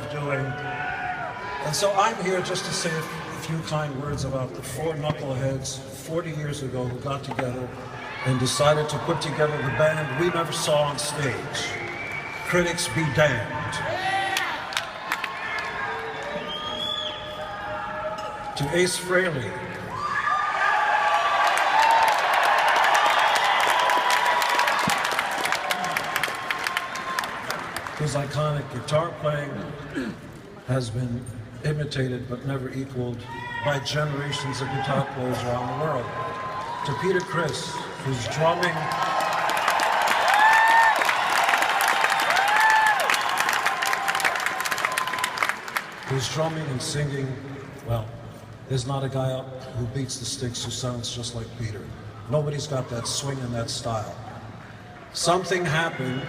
love doing. And so I'm here just to say a few kind words about the four knuckleheads 40 years ago who got together and decided to put together the band we never saw on stage. Critics be damned. To Ace Frehley, whose iconic guitar playing has been imitated but never equaled by generations of guitar players around the world. To Peter Criss, whose drumming and singing, well, there's not a guy out who beats the sticks who sounds just like Peter. Nobody's got that swing and that style. Something happened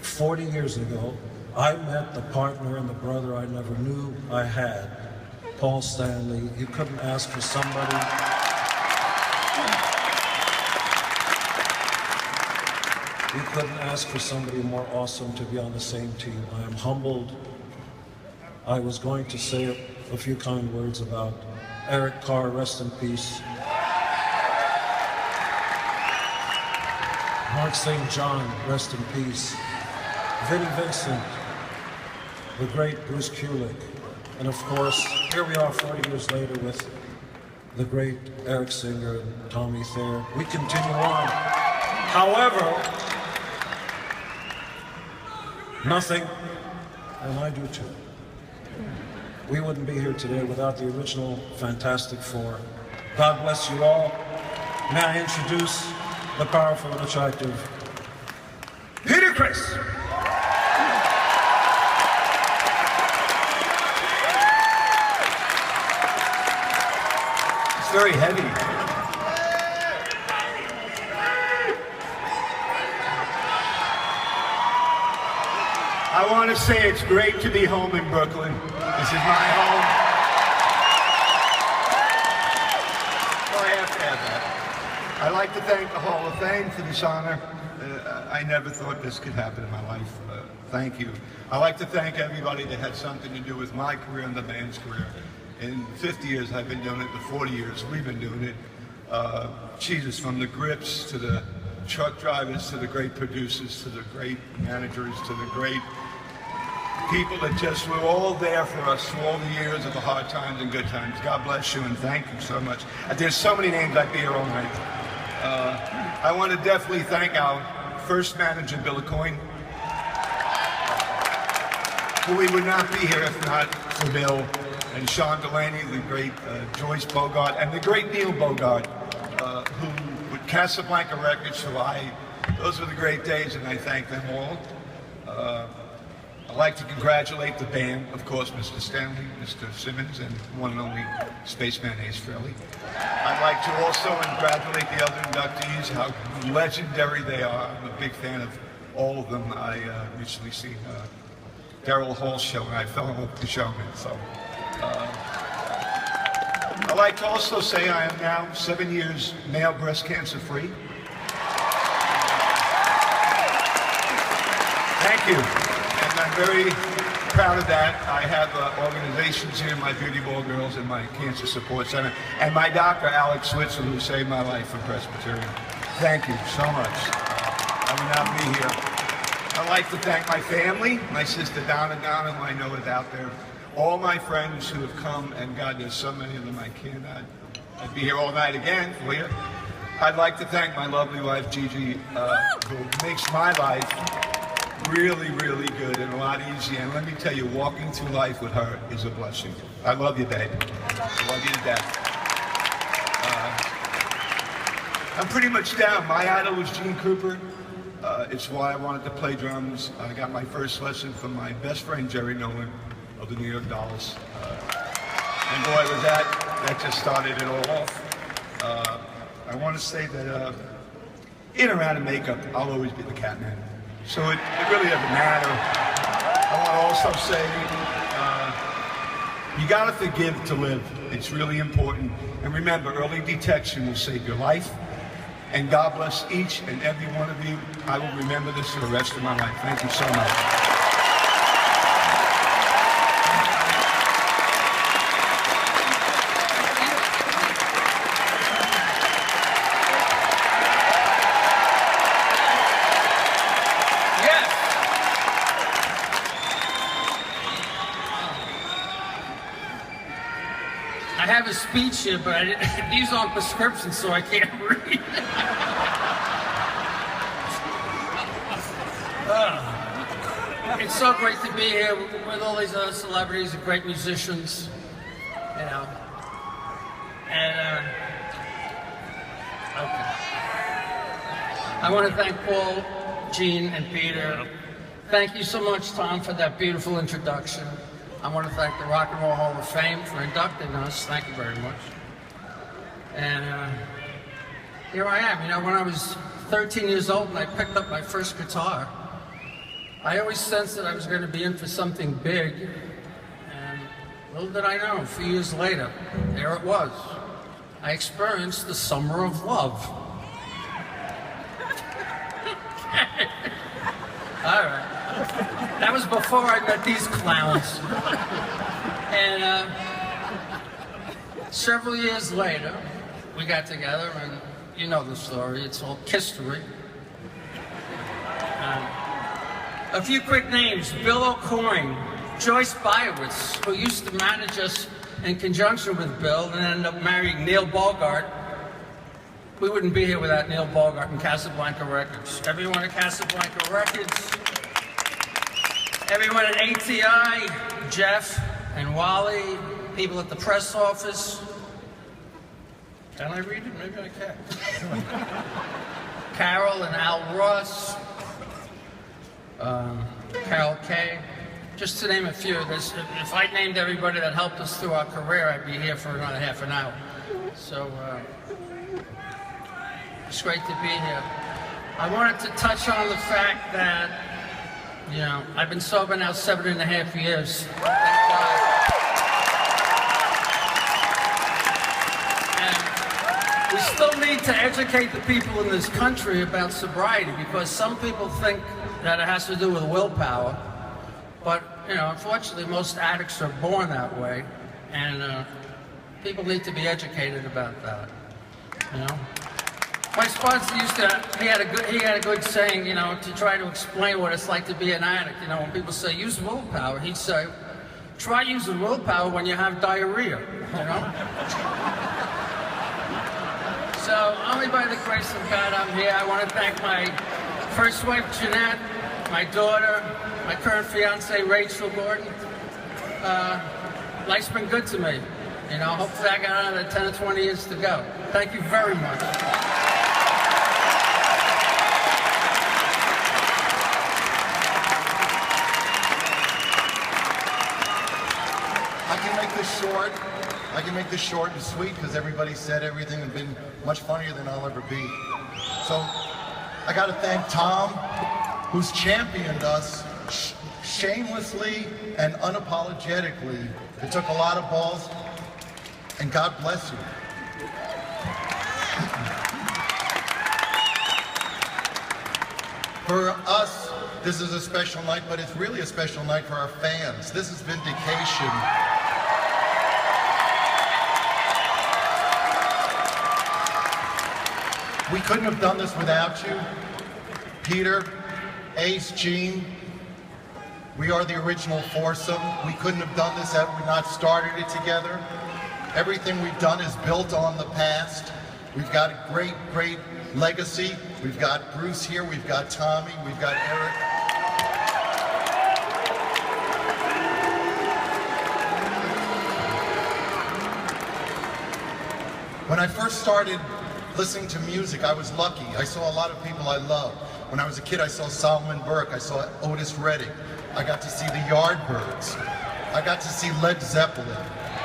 40 years ago. I met the partner and the brother I never knew I had, Paul Stanley. You couldn't ask for somebody. You couldn't ask for somebody more awesome to be on the same team. I am humbled. I was going to say a few kind words about Eric Carr, rest in peace. Mark St. John, rest in peace. Vinnie Vincent, the great Bruce Kulick. And of course, here we are 40 years later with the great Eric Singer and Tommy Thayer. We continue on. However, nothing, and I do too. We wouldn't be here today without the original Fantastic Four. God bless you all. May I introduce the powerful and attractive Peter Criss. It's very heavy. I want to say it's great to be home in Brooklyn. This is my home. Well, I have to add that. I'd like to thank the Hall of Fame for this honor. I never thought this could happen in my life. Thank you. I'd like to thank everybody that had something to do with my career and the band's career. In 50 years I've been doing it, the 40 years we've been doing it. Jesus, from the grips to the truck drivers to the great producers to the great managers to the great people that just were all there for us through all the years of the hard times and good times. God bless you and thank you so much. There's so many names I'd be here all night. I want to definitely thank our first manager, Bill Coyne, who we would not be here if not for Bill, and Sean Delaney, the great Joyce Bogart, and the great Neil Bogart, who with Casablanca Records, those were the great days, and I thank them all. I'd like to congratulate the band, of course, Mr. Stanley, Mr. Simmons, and one and only Spaceman Ace Frehley. I'd like to also congratulate the other inductees, how legendary they are. I'm a big fan of all of them. I recently seen Daryl Hall's show, and I fell in love with the showman. So, I'd like to also say I am now 7 years male breast cancer free. Thank you. And I'm very proud of that. I have organizations here, my Beauty Ball Girls and my Cancer Support Center, and my doctor, Alex Switzer, who saved my life from Presbyterian. Thank you so much. I would not be here. I'd like to thank my family, my sister Donna, who I know is out there, all my friends who have come, and God, there's so many of them I cannot. I'd be here all night again for you. I'd like to thank my lovely wife, Gigi, who makes my life really, really good and a lot easier. And let me tell you, walking through life with her is a blessing. I love you, babe. I love you to death. I'm pretty much down. My idol was Gene Krupa. It's why I wanted to play drums. I got my first lesson from my best friend, Jerry Nolan, of the New York Dolls. And boy, was that just started it all off. I want to say that in or out of makeup, I'll always be the Catman. So it really doesn't matter. I want to also say, you gotta forgive to live. It's really important. And remember, early detection will save your life. And God bless each and every one of you. I will remember this for the rest of my life. Thank you so much. have a speech here, but these aren't prescriptions, so I can't read. It's so great to be here with all these other celebrities and great musicians, you know. And, okay. I want to thank Paul, Gene, and Peter. Thank you so much, Tom, for that beautiful introduction. I want to thank the Rock and Roll Hall of Fame for inducting us. Thank you very much. And here I am. You know, when I was 13 years old and I picked up my first guitar, I always sensed that I was going to be in for something big. And little did I know, a few years later, there it was. I experienced the summer of love. All right. That was before I met these clowns. And several years later, we got together, and you know the story. It's all history. A few quick names: Bill O'Coin, Joyce Biowitz, who used to manage us in conjunction with Bill and ended up marrying Neil Bogart. We wouldn't be here without Neil Bogart and Casablanca Records. Everyone at Casablanca Records, everyone at ATI, Jeff and Wally, people at the press office. Can I read it? Maybe I can. Carol and Al Ross, Carol Kay, just to name a few. If I named everybody that helped us through our career, I'd be here for another half an hour. So it's great to be here. I wanted to touch on the fact that, you know, I've been sober now 7.5 years. Thank God. And we still need to educate the people in this country about sobriety, because some people think that it has to do with willpower. But, you know, unfortunately, most addicts are born that way, and people need to be educated about that, you know? My sponsor used to, he had a good saying, you know, to try to explain what it's like to be an addict. You know, when people say, use willpower, he'd say, try using willpower when you have diarrhea, you know? So, only by the grace of God I'm here. I want to thank my first wife, Jeanette, my daughter, my current fiance, Rachel Gordon. Life's been good to me. You know, hopefully I got another 10 or 20 years to go. Thank you very much. I can make this short and sweet because everybody said everything and been much funnier than I'll ever be. So I got to thank Tom, who's championed us shamelessly and unapologetically. It took a lot of balls, and God bless you. For us, this is a special night, but it's really a special night for our fans. This is vindication. We couldn't have done this without you. Peter, Ace, Gene, we are the original foursome. We couldn't have done this had we not started it together. Everything we've done is built on the past. We've got a great, great legacy. We've got Bruce here, we've got Tommy, we've got Eric. When I first started listening to music, I was lucky. I saw a lot of people I loved. When I was a kid, I saw Solomon Burke, I saw Otis Redding. I got to see the Yardbirds. I got to see Led Zeppelin,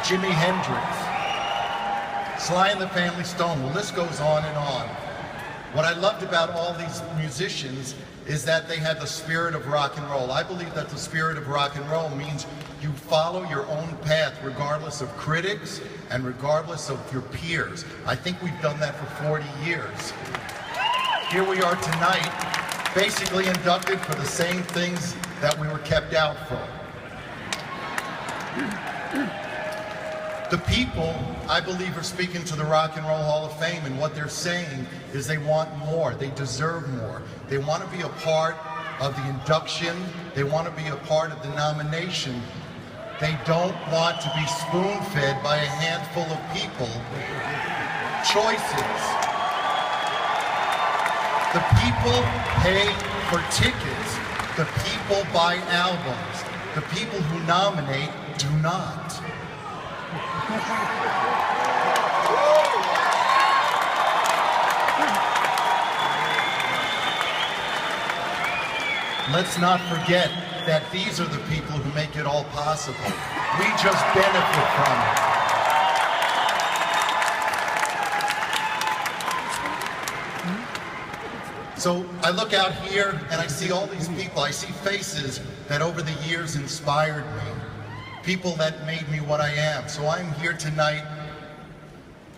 Jimi Hendrix, Sly and the Family Stone. The list goes on and on. What I loved about all these musicians is that they had the spirit of rock and roll. I believe that the spirit of rock and roll means you follow your own path regardless of critics and regardless of your peers. I think we've done that for 40 years. Here we are tonight, basically inducted for the same things that we were kept out from. The people, I believe, are speaking to the Rock and Roll Hall of Fame, and what they're saying is they want more, they deserve more. They want to be a part of the induction, they want to be a part of the nomination, They don't want to be spoon-fed by a handful of people. Choices. The people pay for tickets. The people buy albums. The people who nominate do not. Let's not forget that these are the people who make it all possible. We just benefit from it. So I look out here and I see all these people. I see faces that over the years inspired me. People that made me what I am. So I'm here tonight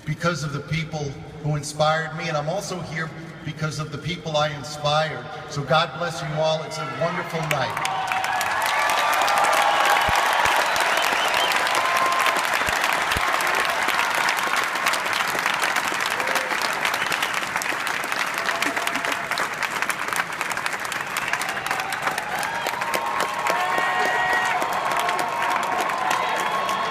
because of the people who inspired me, and I'm also here because of the people I inspired. So God bless you all. It's a wonderful night.